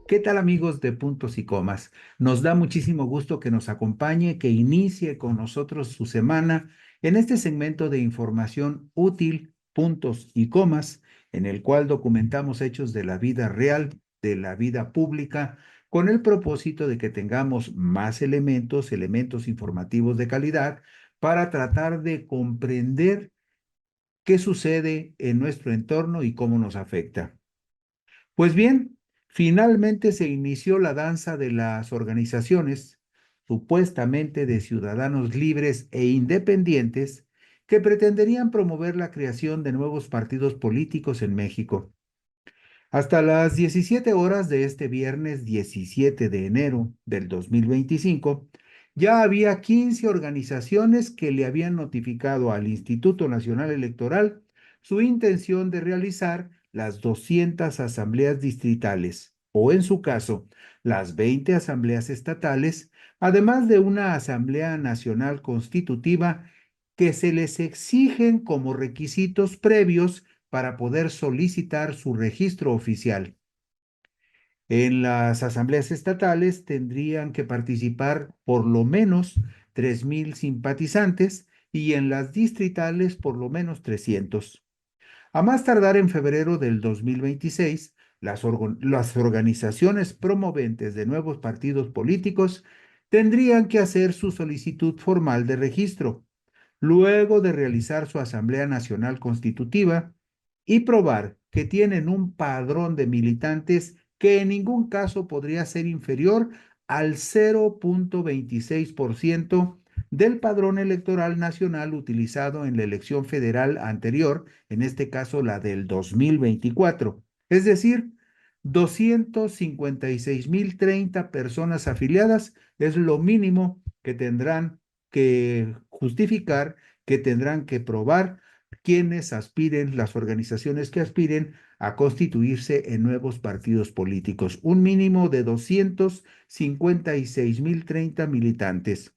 ¿Qué tal amigos de Puntos y Comas? Nos da muchísimo gusto que nos acompañe, que inicie con nosotros su semana en este segmento de información útil, puntos y comas, en el cual documentamos hechos de la vida real, de la vida pública, con el propósito de que tengamos más elementos informativos de calidad para tratar de comprender qué sucede en nuestro entorno y cómo nos afecta. Pues bien, finalmente se inició la danza de las organizaciones, supuestamente de ciudadanos libres e independientes, que pretenderían promover la creación de nuevos partidos políticos en México. Hasta las 17 horas de este viernes 17 de enero del 2025, ya había 15 organizaciones que le habían notificado al Instituto Nacional Electoral su intención de realizar las 200 asambleas distritales, o en su caso, las 20 asambleas estatales, además de una Asamblea Nacional Constitutiva que se les exigen como requisitos previos para poder solicitar su registro oficial. En las asambleas estatales tendrían que participar por lo menos 3,000 simpatizantes y en las distritales por lo menos 300. A más tardar en febrero del 2026, las organizaciones promoventes de nuevos partidos políticos tendrían que hacer su solicitud formal de registro, luego de realizar su Asamblea Nacional Constitutiva y probar que tienen un padrón de militantes que en ningún caso podría ser inferior al 0,26% del padrón electoral nacional utilizado en la elección federal anterior, en este caso la del 2024, es decir, 256,030 personas afiliadas es lo mínimo que tendrán que justificar, que tendrán que probar quienes aspiren, las organizaciones que aspiren a constituirse en nuevos partidos políticos. Un mínimo de 256,030 militantes.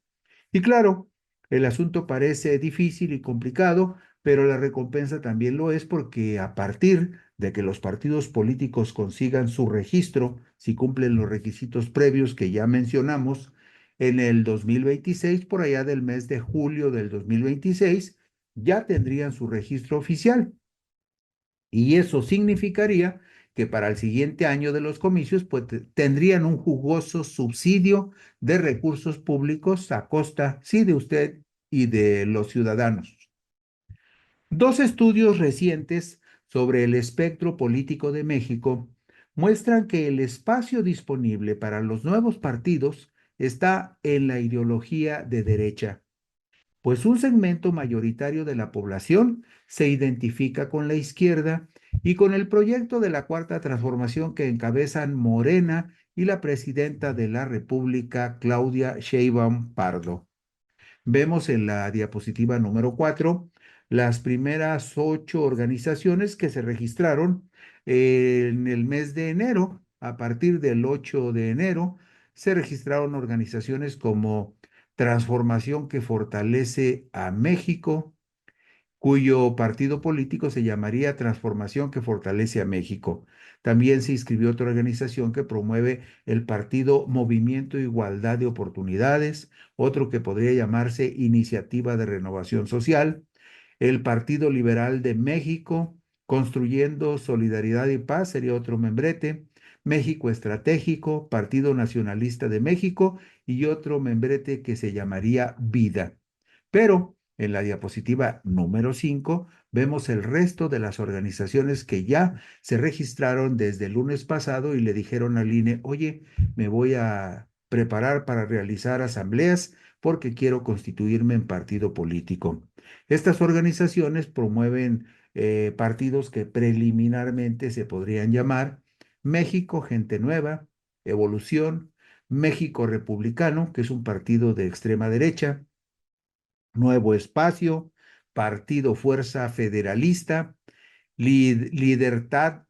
Y claro, el asunto parece difícil y complicado, pero la recompensa también lo es porque a partir de que los partidos políticos consigan su registro, si cumplen los requisitos previos que ya mencionamos, en el 2026, por allá del mes de julio del 2026, ya tendrían su registro oficial. Y eso significaría que para el siguiente año de los comicios, pues tendrían un jugoso subsidio de recursos públicos a costa, sí, de usted y de los ciudadanos. Dos estudios recientes sobre el espectro político de México muestran que el espacio disponible para los nuevos partidos está en la ideología de derecha, pues un segmento mayoritario de la población se identifica con la izquierda y con el proyecto de la Cuarta Transformación que encabezan Morena y la presidenta de la República, Claudia Sheinbaum Pardo. Vemos en la diapositiva número 4 las primeras 8 organizaciones que se registraron en el mes de enero. A partir del 8 de enero se registraron organizaciones como Transformación que Fortalece a México, cuyo partido político se llamaría Transformación que Fortalece a México. También se inscribió otra organización que promueve el partido Movimiento Igualdad de Oportunidades, otro que podría llamarse Iniciativa de Renovación Social, el Partido Liberal de México, Construyendo Solidaridad y Paz sería otro membrete, México Estratégico, Partido Nacionalista de México y otro membrete que se llamaría Vida. Pero en la diapositiva número 5 vemos el resto de las organizaciones que ya se registraron desde el lunes pasado y le dijeron al INE, oye, me voy a preparar para realizar asambleas porque quiero constituirme en partido político. Estas organizaciones promueven partidos que preliminarmente se podrían llamar México Gente Nueva, Evolución, México Republicano, que es un partido de extrema derecha, Nuevo Espacio, Partido Fuerza Federalista, Libertad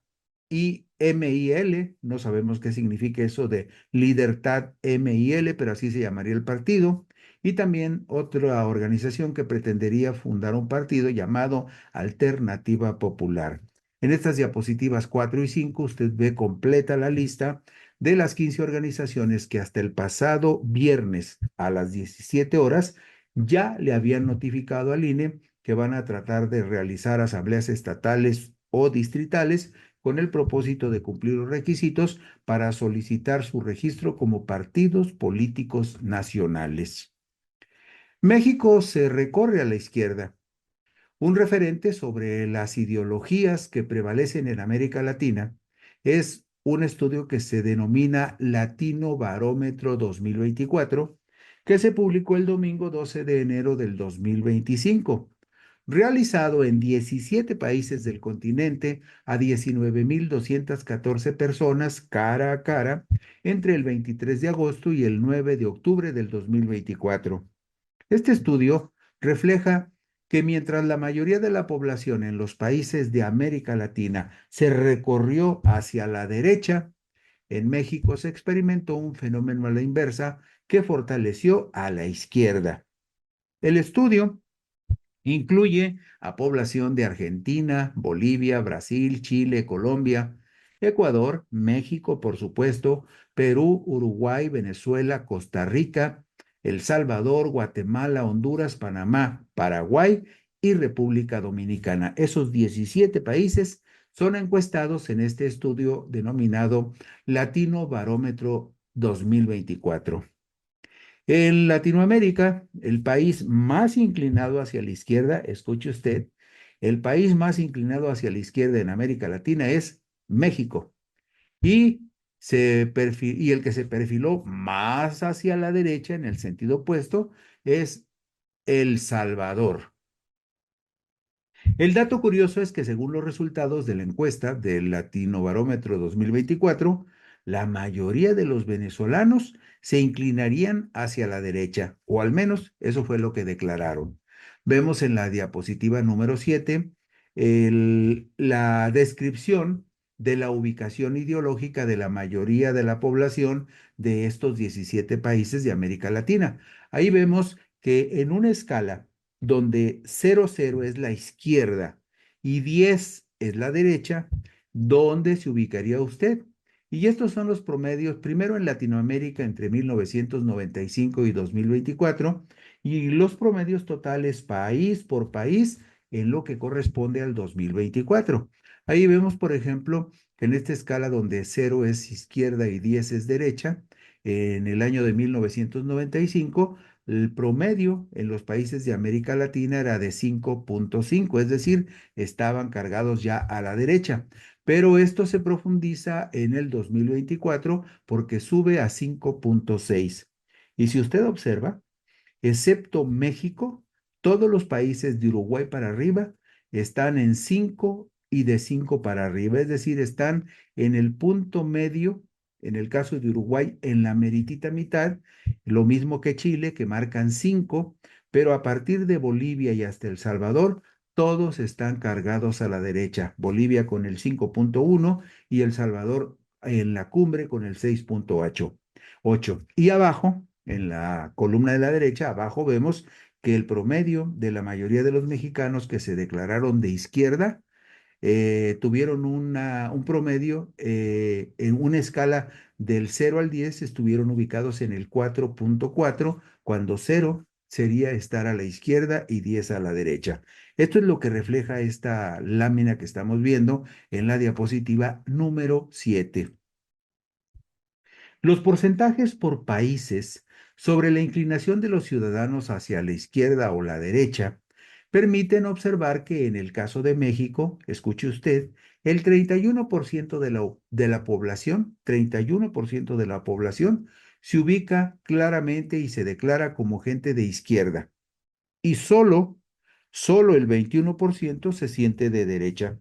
y MIL, no sabemos qué significa eso de Libertad MIL, pero así se llamaría el partido, y también otra organización que pretendería fundar un partido llamado Alternativa Popular. En estas diapositivas 4 y 5 usted ve completa la lista de las 15 organizaciones que hasta el pasado viernes a las 17 horas ya le habían notificado al INE que van a tratar de realizar asambleas estatales o distritales con el propósito de cumplir los requisitos para solicitar su registro como partidos políticos nacionales. México se recorre a la izquierda, un referente sobre las ideologías que prevalecen en América Latina es un estudio que se denomina Latino Barómetro 2024, que se publicó el domingo 12 de enero del 2025, realizado en 17 países del continente a 19.214 personas cara a cara entre el 23 de agosto y el 9 de octubre del 2024. Este estudio refleja que mientras la mayoría de la población en los países de América Latina se recorrió hacia la derecha, en México se experimentó un fenómeno a la inversa que fortaleció a la izquierda. El estudio incluye a población de Argentina, Bolivia, Brasil, Chile, Colombia, Ecuador, México, por supuesto, Perú, Uruguay, Venezuela, Costa Rica, El Salvador, Guatemala, Honduras, Panamá, Paraguay y República Dominicana. Esos 17 países son encuestados en este estudio denominado Latino Barómetro 2024. En Latinoamérica, el país más inclinado hacia la izquierda, escuche usted, el país más inclinado hacia la izquierda en América Latina es México. Y, y el que se perfiló más hacia la derecha en el sentido opuesto es El Salvador. El dato curioso es que según los resultados de la encuesta del Latino Barómetro 2024, la mayoría de los venezolanos se inclinarían hacia la derecha, o al menos eso fue lo que declararon. Vemos en la diapositiva número 7 la descripción de la ubicación ideológica de la mayoría de la población de estos 17 países de América Latina. Ahí vemos que en una escala donde 00 es la izquierda y 10 es la derecha, ¿dónde se ubicaría usted? Y estos son los promedios, primero en Latinoamérica entre 1995 y 2024, y los promedios totales país por país en lo que corresponde al 2024. Ahí vemos, por ejemplo, que en esta escala donde 0 es izquierda y 10 es derecha, en el año de 1995, el promedio en los países de América Latina era de 5.5, es decir, estaban cargados ya a la derecha. Pero esto se profundiza en el 2024 porque sube a 5.6. Y si usted observa, excepto México, todos los países de Uruguay para arriba están en 5 y de 5 para arriba, es decir, están en el punto medio, en el caso de Uruguay, en la meritita mitad, lo mismo que Chile, que marcan 5, pero a partir de Bolivia y hasta El Salvador, todos están cargados a la derecha. Bolivia con el 5.1 y El Salvador en la cumbre con el 6.8. Y abajo, en la columna de la derecha, abajo vemos que el promedio de la mayoría de los mexicanos que se declararon de izquierda tuvieron un promedio en una escala del 0 al 10, estuvieron ubicados en el 4.4, cuando 0 sería estar a la izquierda y 10 a la derecha. Esto es lo que refleja esta lámina que estamos viendo en la diapositiva número 7. Los porcentajes por países sobre la inclinación de los ciudadanos hacia la izquierda o la derecha permiten observar que en el caso de México, escuche usted, el 31% de la población, 31% de la población se ubica claramente y se declara como gente de izquierda y solo el 21% se siente de derecha.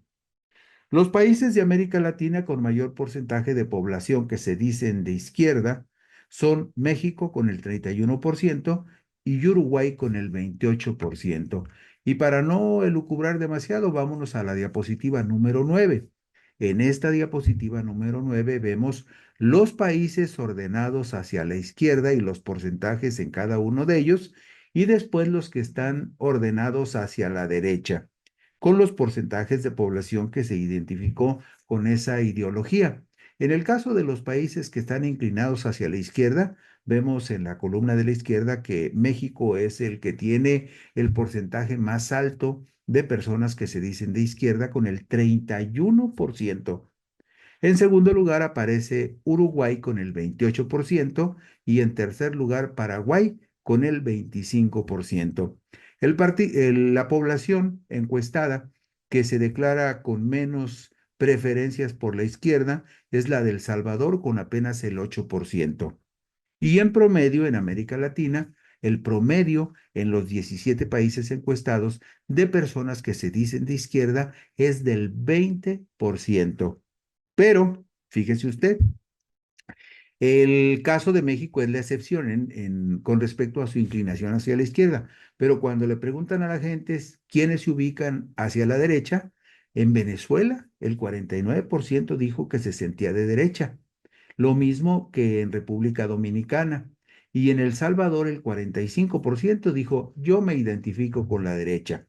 Los países de América Latina con mayor porcentaje de población que se dicen de izquierda son México con el 31% y Uruguay con el 28%. Y para no elucubrar demasiado, vámonos a la diapositiva número 9. En esta diapositiva número 9 vemos los países ordenados hacia la izquierda y los porcentajes en cada uno de ellos, y después los que están ordenados hacia la derecha con los porcentajes de población que se identificó con esa ideología. En el caso de los países que están inclinados hacia la izquierda, vemos en la columna de la izquierda que México es el que tiene el porcentaje más alto de personas que se dicen de izquierda con el 31%. En segundo lugar aparece Uruguay con el 28% y en tercer lugar Paraguay con el 25%. La población encuestada que se declara con menos preferencias por la izquierda es la de El Salvador con apenas el 8%. Y en promedio en América Latina, el promedio en los 17 países encuestados de personas que se dicen de izquierda es del 20%. Pero, fíjese usted, el caso de México es la excepción con respecto a su inclinación hacia la izquierda. Pero cuando le preguntan a la gente quiénes se ubican hacia la derecha, en Venezuela el 49% dijo que se sentía de derecha. Lo mismo que en República Dominicana. Y en El Salvador el 45% dijo, yo me identifico con la derecha.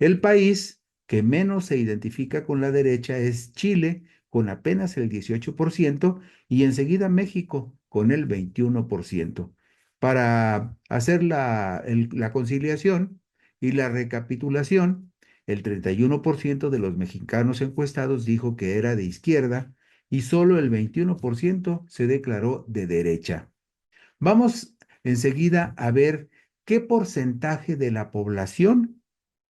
El país que menos se identifica con la derecha es Chile, con apenas el 18%, y enseguida México, con el 21%. Para hacer la conciliación y la recapitulación, el 31% de los mexicanos encuestados dijo que era de izquierda y solo el 21% se declaró de derecha. Vamos enseguida a ver qué porcentaje de la población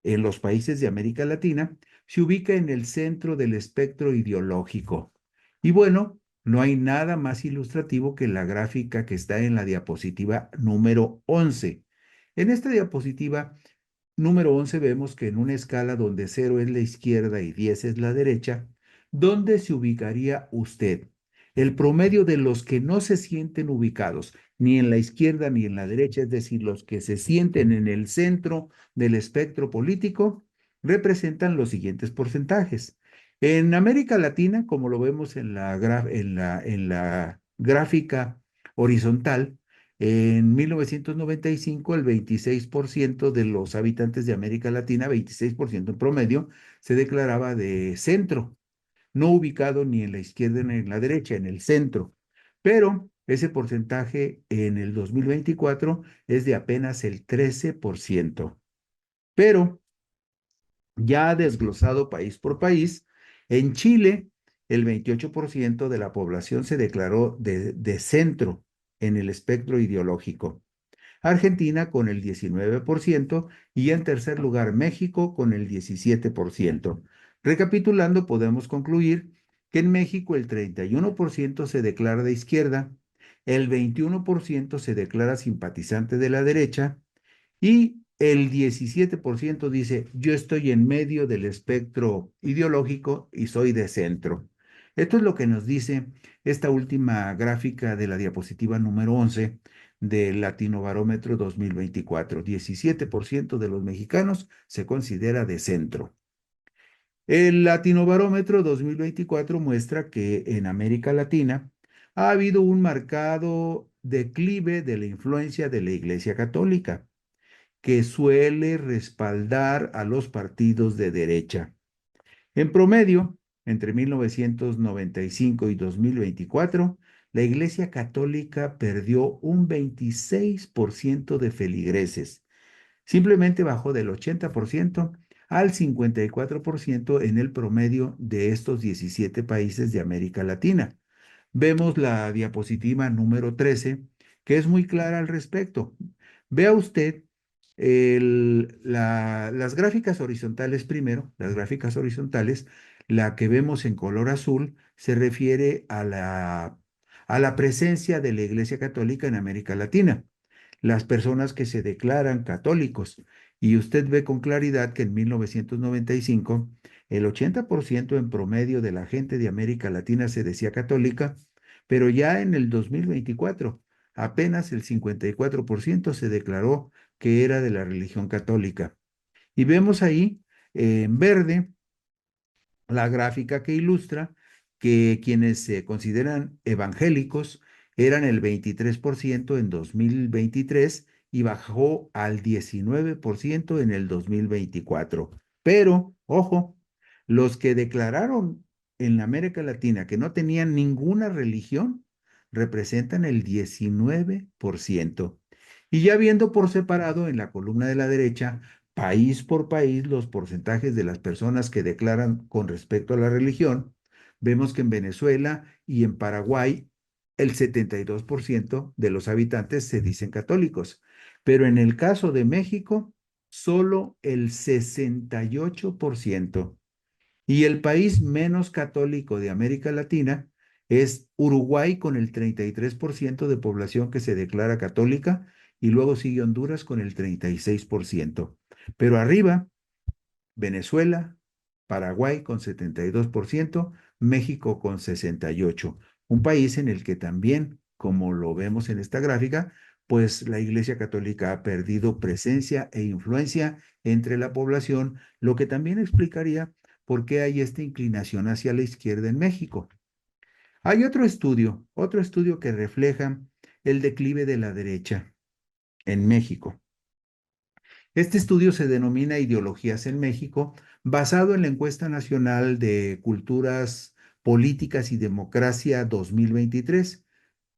en los países de América Latina se ubica en el centro del espectro ideológico. Y bueno, no hay nada más ilustrativo que la gráfica que está en la diapositiva número 11. En esta diapositiva número 11 vemos que en una escala donde 0 es la izquierda y 10 es la derecha, ¿dónde se ubicaría usted? El promedio de los que no se sienten ubicados ni en la izquierda ni en la derecha, es decir, los que se sienten en el centro del espectro político, representan los siguientes porcentajes. En América Latina, como lo vemos en la gráfica horizontal, en 1995, el 26% de los habitantes de América Latina, 26% en promedio, se declaraba de centro, no ubicado ni en la izquierda ni en la derecha, en el centro. Pero ese porcentaje en el 2024 es de apenas el 13%. Pero ya desglosado país por país, en Chile el 28% de la población se declaró de centro en el espectro ideológico. Argentina con el 19% y en tercer lugar México con el 17%. Recapitulando, podemos concluir que en México el 31% se declara de izquierda, el 21% se declara simpatizante de la derecha y el 17% dice, yo estoy en medio del espectro ideológico y soy de centro. Esto es lo que nos dice esta última gráfica de la diapositiva número 11 del Latinobarómetro 2024. 17% de los mexicanos se considera de centro. El Latinobarómetro 2024 muestra que en América Latina ha habido un marcado declive de la influencia de la Iglesia Católica, que suele respaldar a los partidos de derecha. En promedio, entre 1995 y 2024, la Iglesia Católica perdió un 26% de feligreses. Simplemente bajó del 80% al 54% en el promedio de estos 17 países de América Latina. Vemos la diapositiva número 13, que es muy clara al respecto. Vea usted las gráficas horizontales primero, las gráficas horizontales, la que vemos en color azul se refiere a la presencia de la Iglesia Católica en América Latina, las personas que se declaran católicos. Y usted ve con claridad que en 1995 el 80% en promedio de la gente de América Latina se decía católica, pero ya en el 2024 apenas el 54% se declaró que era de la religión católica. Y vemos ahí en verde la gráfica que ilustra que quienes se consideran evangélicos eran el 23% en 2023 y bajó al 19% en el 2024. Pero, ojo, los que declararon en la América Latina que no tenían ninguna religión representan el 19%. Y ya viendo por separado en la columna de la derecha, país por país, los porcentajes de las personas que declaran con respecto a la religión, vemos que en Venezuela y en Paraguay el 72% de los habitantes se dicen católicos, pero en el caso de México, solo el 68%. Y el país menos católico de América Latina es Uruguay con el 33% de población que se declara católica y luego sigue Honduras con el 36%. Pero arriba, Venezuela, Paraguay con 72%, México con 68%. Un país en el que también, como lo vemos en esta gráfica, pues la Iglesia Católica ha perdido presencia e influencia entre la población, lo que también explicaría por qué hay esta inclinación hacia la izquierda en México. Hay otro estudio que refleja el declive de la derecha en México. Este estudio se denomina Ideologías en México, basado en la encuesta nacional de culturas políticas y democracia 2023.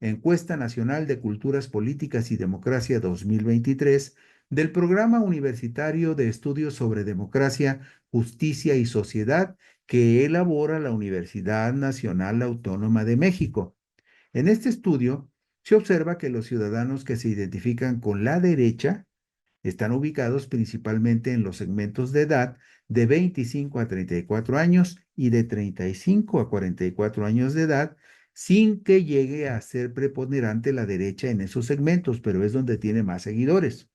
Encuesta Nacional de Culturas Políticas y Democracia 2023 del Programa Universitario de Estudios sobre Democracia, Justicia y Sociedad que elabora la Universidad Nacional Autónoma de México. En este estudio se observa que los ciudadanos que se identifican con la derecha están ubicados principalmente en los segmentos de edad de 25 a 34 años y de 35 a 44 años de edad, sin que llegue a ser preponderante la derecha en esos segmentos, pero es donde tiene más seguidores.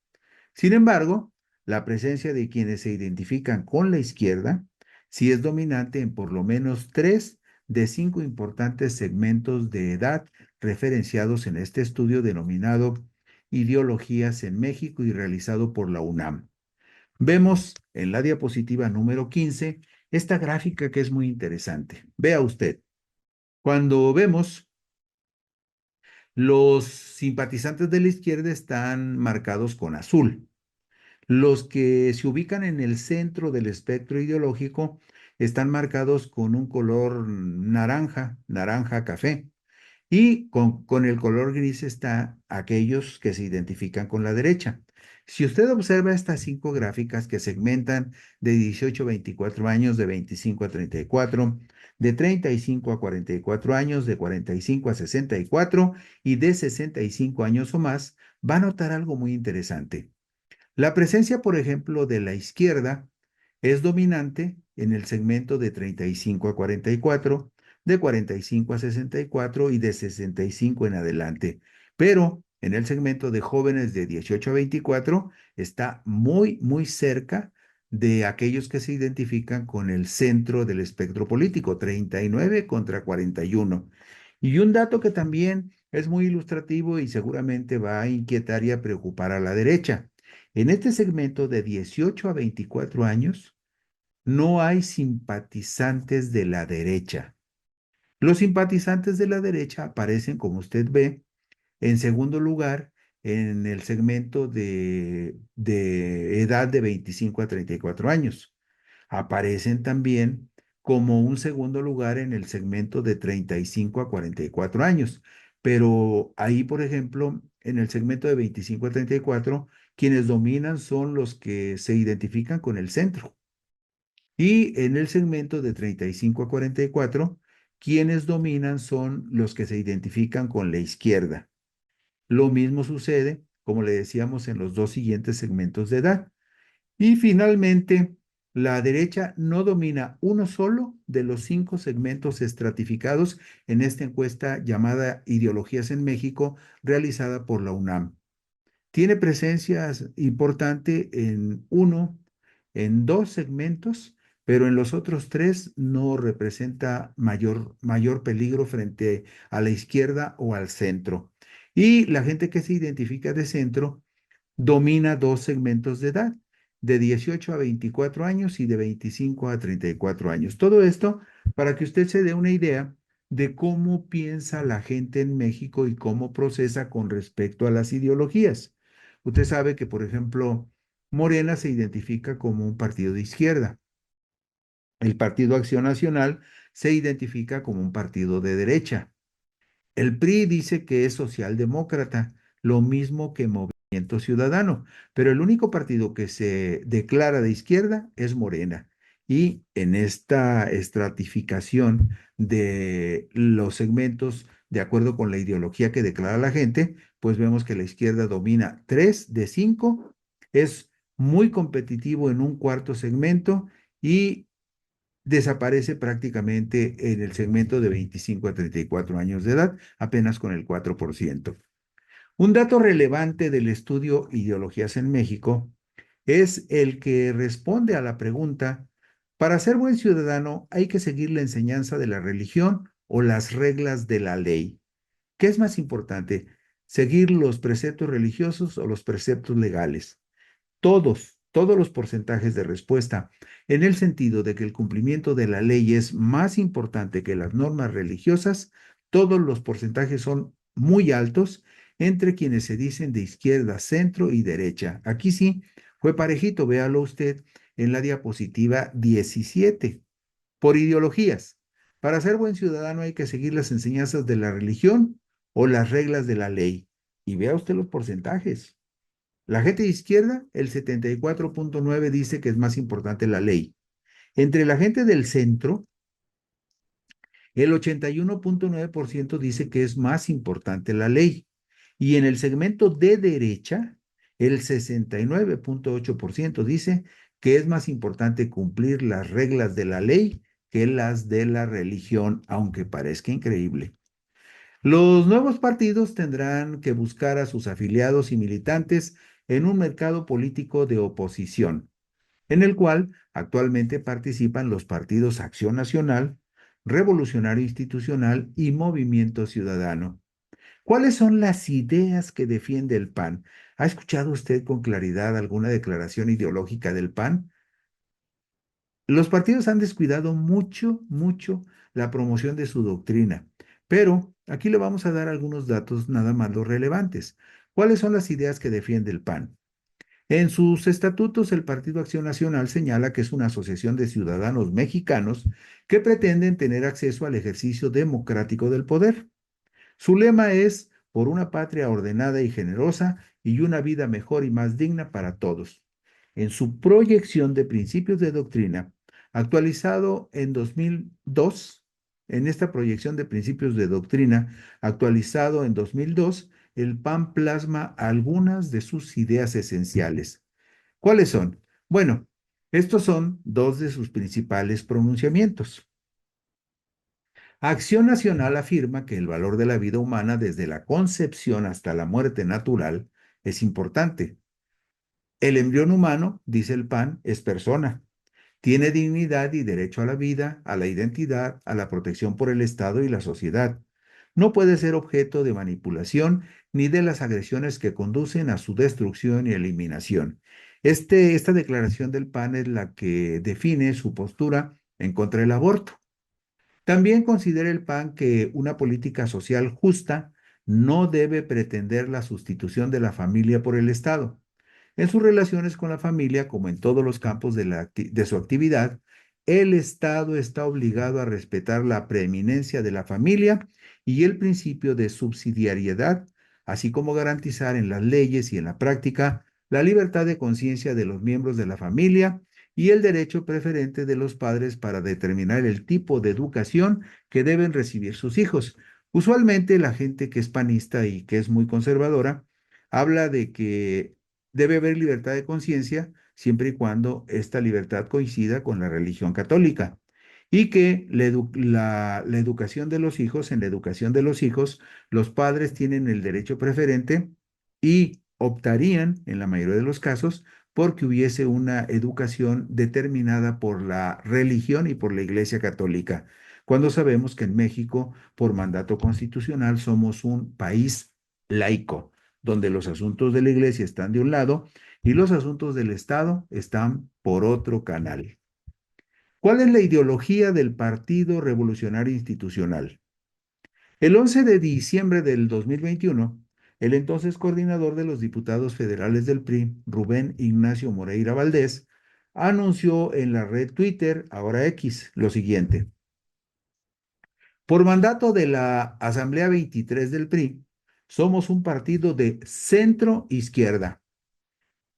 Sin embargo, la presencia de quienes se identifican con la izquierda sí es dominante en por lo menos 3 de 5 importantes segmentos de edad referenciados en este estudio denominado Ideologías en México y realizado por la UNAM. Vemos en la diapositiva número 15 esta gráfica que es muy interesante. Vea usted, cuando vemos los simpatizantes de la izquierda están marcados con azul. Los que se ubican en el centro del espectro ideológico están marcados con un color naranja, naranja café. Y con el color gris está aquellos que se identifican con la derecha. Si usted observa estas 5 gráficas que segmentan de 18 a 24 años, de 25 a 34, de 35 a 44 años, de 45 a 64 y de 65 años o más, va a notar algo muy interesante. La presencia, por ejemplo, de la izquierda es dominante en el segmento de 35 a 44, de 45 a 64 y de 65 en adelante. Pero en el segmento de jóvenes de 18 a 24 está muy, muy cerca de aquellos que se identifican con el centro del espectro político, 39 contra 41. Y un dato que también es muy ilustrativo y seguramente va a inquietar y a preocupar a la derecha. En este segmento de 18 a 24 años, no hay simpatizantes de la derecha. Los simpatizantes de la derecha aparecen, como usted ve, en segundo lugar en el segmento de edad de 25 a 34 años. Aparecen también como un segundo lugar en el segmento de 35 a 44 años. Pero ahí, por ejemplo, en el segmento de 25 a 34, quienes dominan son los que se identifican con el centro. Y en el segmento de 35 a 44, quienes dominan son los que se identifican con la izquierda. Lo mismo sucede, como le decíamos, en los dos siguientes segmentos de edad. Y finalmente, la derecha no domina uno solo de los 5 segmentos estratificados en esta encuesta llamada Ideologías en México, realizada por la UNAM. Tiene presencia importante en 2 segmentos, pero en los otros 3 no representa mayor peligro frente a la izquierda o al centro. Y la gente que se identifica de centro domina 2 segmentos de edad, de 18 a 24 años y de 25 a 34 años. Todo esto para que usted se dé una idea de cómo piensa la gente en México y cómo procesa con respecto a las ideologías. Usted sabe que, por ejemplo, Morena se identifica como un partido de izquierda. El Partido Acción Nacional se identifica como un partido de derecha. El PRI dice que es socialdemócrata, lo mismo que Movimiento Ciudadano, pero el único partido que se declara de izquierda es Morena. Y en esta estratificación de los segmentos, de acuerdo con la ideología que declara la gente, pues vemos que la izquierda domina 3 de 5, es muy competitivo en un cuarto segmento y desaparece prácticamente en el segmento de 25 a 34 años de edad, apenas con el 4%. Un dato relevante del estudio Ideologías en México es el que responde a la pregunta, ¿para ser buen ciudadano hay que seguir la enseñanza de la religión o las reglas de la ley? ¿Qué es más importante, seguir los preceptos religiosos o los preceptos legales? Todos los porcentajes de respuesta, en el sentido de que el cumplimiento de la ley es más importante que las normas religiosas, todos los porcentajes son muy altos entre quienes se dicen de izquierda, centro y derecha. Aquí sí, fue parejito, véalo usted en la diapositiva 17. Por ideologías, para ser buen ciudadano hay que seguir las enseñanzas de la religión o las reglas de la ley. Y vea usted los porcentajes. La gente de izquierda, el 74.9 dice que es más importante la ley. Entre la gente del centro, el 81.9% dice que es más importante la ley. Y en el segmento de derecha, el 69.8% dice que es más importante cumplir las reglas de la ley que las de la religión, aunque parezca increíble. Los nuevos partidos tendrán que buscar a sus afiliados y militantes en un mercado político de oposición, en el cual actualmente participan los partidos Acción Nacional, Revolucionario Institucional y Movimiento Ciudadano. ¿Cuáles son las ideas que defiende el PAN? ¿Ha escuchado usted con claridad alguna declaración ideológica del PAN? Los partidos han descuidado mucho la promoción de su doctrina, pero aquí le vamos a dar algunos datos nada más los relevantes. ¿Cuáles son las ideas que defiende el PAN? En sus estatutos, el Partido Acción Nacional señala que es una asociación de ciudadanos mexicanos que pretenden tener acceso al ejercicio democrático del poder. Su lema es por una patria ordenada y generosa y una vida mejor y más digna para todos. En su proyección de principios de doctrina, actualizado en 2002, en esta proyección de principios de doctrina, actualizado en 2002, el PAN plasma algunas de sus ideas esenciales. ¿Cuáles son? Bueno, estos son dos de sus principales pronunciamientos. Acción Nacional afirma que el valor de la vida humana desde la concepción hasta la muerte natural es importante. El embrión humano, dice el PAN, es persona. Tiene dignidad y derecho a la vida, a la identidad, a la protección por el Estado y la sociedad. No puede ser objeto de manipulación ni de las agresiones que conducen a su destrucción y eliminación. Esta declaración del PAN es la que define su postura en contra del aborto. También considera el PAN que una política social justa no debe pretender la sustitución de la familia por el Estado. En sus relaciones con la familia, como en todos los campos de su actividad, el Estado está obligado a respetar la preeminencia de la familia y el principio de subsidiariedad, así como garantizar en las leyes y en la práctica la libertad de conciencia de los miembros de la familia y el derecho preferente de los padres para determinar el tipo de educación que deben recibir sus hijos. Usualmente la gente que es panista y que es muy conservadora habla de que debe haber libertad de conciencia siempre y cuando esta libertad coincida con la religión católica y que la educación de los hijos, en la educación de los hijos, los padres tienen el derecho preferente y optarían, en la mayoría de los casos, porque hubiese una educación determinada por la religión y por la Iglesia Católica, cuando sabemos que en México, por mandato constitucional, somos un país laico, donde los asuntos de la Iglesia están de un lado y los asuntos del Estado están por otro canal. ¿Cuál es la ideología del Partido Revolucionario Institucional? El 11 de diciembre del 2021, el entonces coordinador de los diputados federales del PRI, Rubén Ignacio Moreira Valdés, anunció en la red Twitter, ahora X, lo siguiente. Por mandato de la Asamblea 23 del PRI, somos un partido de centro izquierda.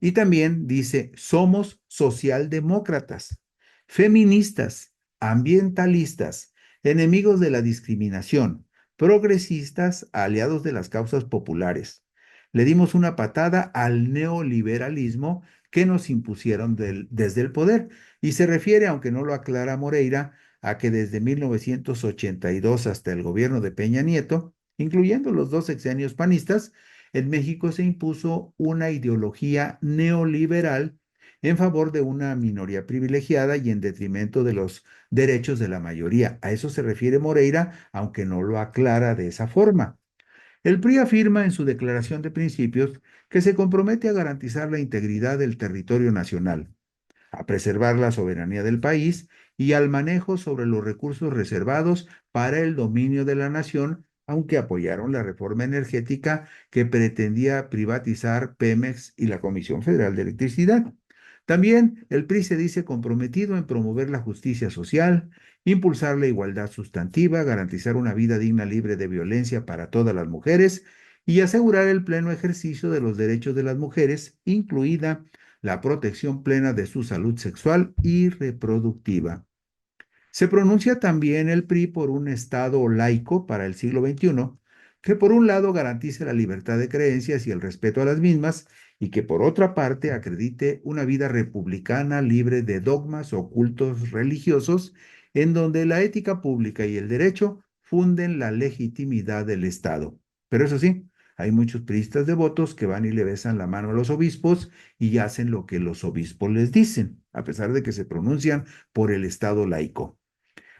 Y también dice, somos socialdemócratas, feministas, ambientalistas, enemigos de la discriminación, progresistas, aliados de las causas populares. Le dimos una patada al neoliberalismo que nos impusieron desde el poder. Y se refiere, aunque no lo aclara Moreira, a que desde 1982 hasta el gobierno de Peña Nieto, incluyendo los dos sexenios panistas, en México se impuso una ideología neoliberal en favor de una minoría privilegiada y en detrimento de los derechos de la mayoría. A eso se refiere Moreira, aunque no lo aclara de esa forma. El PRI afirma en su declaración de principios que se compromete a garantizar la integridad del territorio nacional, a preservar la soberanía del país y al manejo sobre los recursos reservados para el dominio de la nación, aunque apoyaron la reforma energética que pretendía privatizar Pemex y la Comisión Federal de Electricidad. También el PRI se dice comprometido en promover la justicia social, impulsar la igualdad sustantiva, garantizar una vida digna libre de violencia para todas las mujeres y asegurar el pleno ejercicio de los derechos de las mujeres, incluida la protección plena de su salud sexual y reproductiva. Se pronuncia también el PRI por un Estado laico para el siglo XXI, que por un lado garantice la libertad de creencias y el respeto a las mismas, y que por otra parte acredite una vida republicana libre de dogmas o cultos religiosos, en donde la ética pública y el derecho funden la legitimidad del Estado. Pero eso sí, hay muchos priistas devotos que van y le besan la mano a los obispos y hacen lo que los obispos les dicen, a pesar de que se pronuncian por el Estado laico.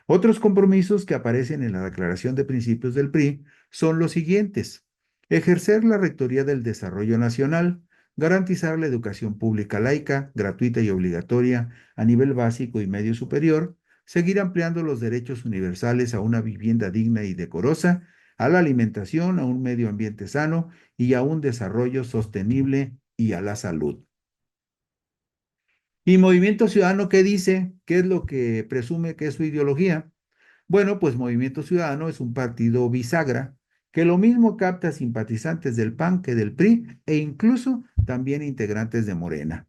Otros compromisos que aparecen en la Declaración de Principios del PRI son los siguientes: ejercer la Rectoría del Desarrollo Nacional, garantizar la educación pública laica, gratuita y obligatoria a nivel básico y medio superior, seguir ampliando los derechos universales a una vivienda digna y decorosa, a la alimentación, a un medio ambiente sano y a un desarrollo sostenible y a la salud. ¿Y Movimiento Ciudadano qué dice? ¿Qué es lo que presume que es su ideología? Bueno, pues Movimiento Ciudadano es un partido bisagra que lo mismo capta simpatizantes del PAN que del PRI e incluso también integrantes de Morena.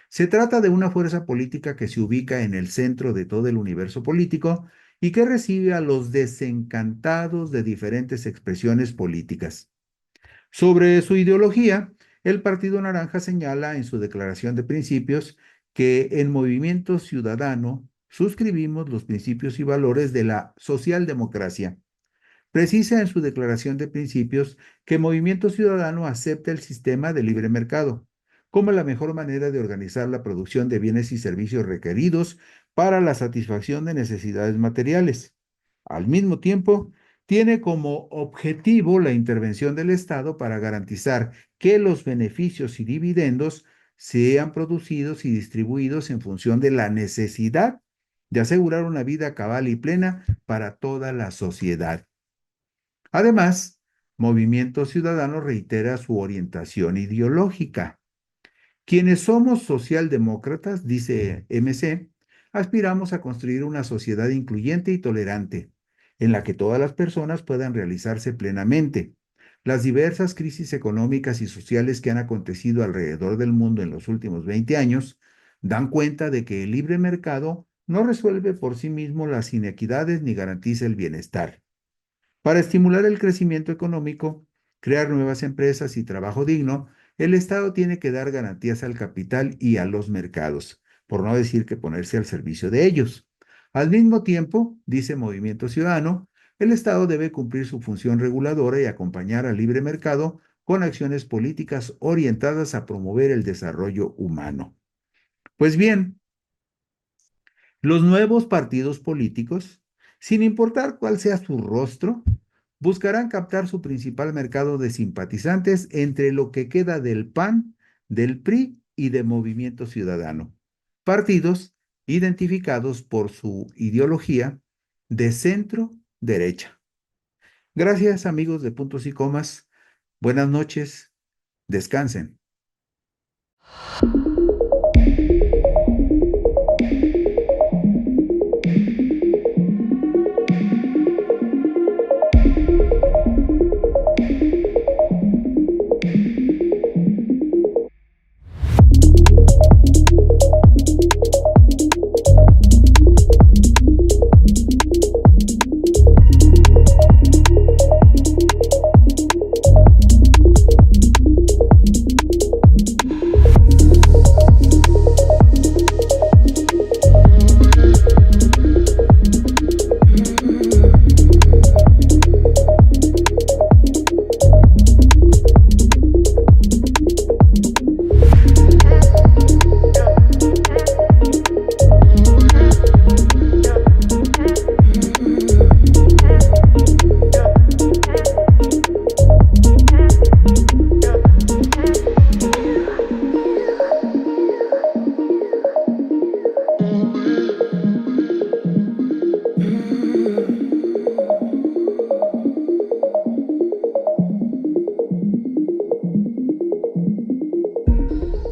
Se trata de una fuerza política que se ubica en el centro de todo el universo político y que recibe a los desencantados de diferentes expresiones políticas. Sobre su ideología, el Partido Naranja señala en su declaración de principios que en Movimiento Ciudadano suscribimos los principios y valores de la socialdemocracia. Precisa en su declaración de principios que Movimiento Ciudadano acepta el sistema de libre mercado como la mejor manera de organizar la producción de bienes y servicios requeridos para la satisfacción de necesidades materiales. Al mismo tiempo, tiene como objetivo la intervención del Estado para garantizar que los beneficios y dividendos sean producidos y distribuidos en función de la necesidad de asegurar una vida cabal y plena para toda la sociedad. Además, Movimiento Ciudadano reitera su orientación ideológica. Quienes somos socialdemócratas, dice MC, aspiramos a construir una sociedad incluyente y tolerante, en la que todas las personas puedan realizarse plenamente. Las diversas crisis económicas y sociales que han acontecido alrededor del mundo en los últimos 20 años dan cuenta de que el libre mercado no resuelve por sí mismo las inequidades ni garantiza el bienestar. Para estimular el crecimiento económico, crear nuevas empresas y trabajo digno, el Estado tiene que dar garantías al capital y a los mercados, por no decir que ponerse al servicio de ellos. Al mismo tiempo, dice Movimiento Ciudadano, el Estado debe cumplir su función reguladora y acompañar al libre mercado con acciones políticas orientadas a promover el desarrollo humano. Pues bien, los nuevos partidos políticos, sin importar cuál sea su rostro, buscarán captar su principal mercado de simpatizantes entre lo que queda del PAN, del PRI y de Movimiento Ciudadano. Partidos identificados por su ideología de centro derecha. Gracias, amigos de Puntos y Comas. Buenas noches. Descansen.